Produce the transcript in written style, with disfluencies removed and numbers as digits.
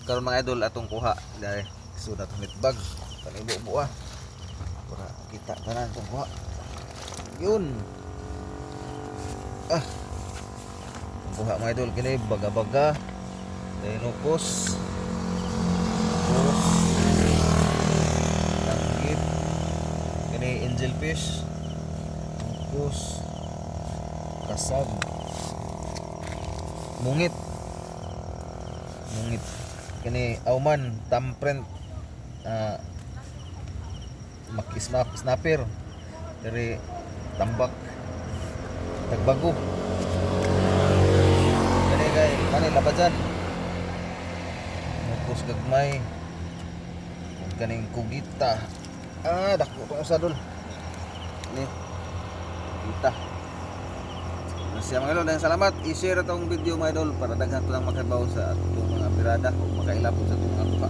karon mga idol atong kuha dahil sunod atong litbag panibo-buo para kita tanan atong kuha yun atong kuha mga idol kini baga-baga dinopos tanggit kini angel fish tapos kasag mungit kini auman tamprent snapper dari tambak tagbago kani kay kani labajan mukos gagmay kaning kugita dako tong usadol ni kugita siya mga idol, dahil salamat i-share itong video mga idol para daghan ko lang makadbaw sa itong mga pirada o makailapot sa itong mga kuha.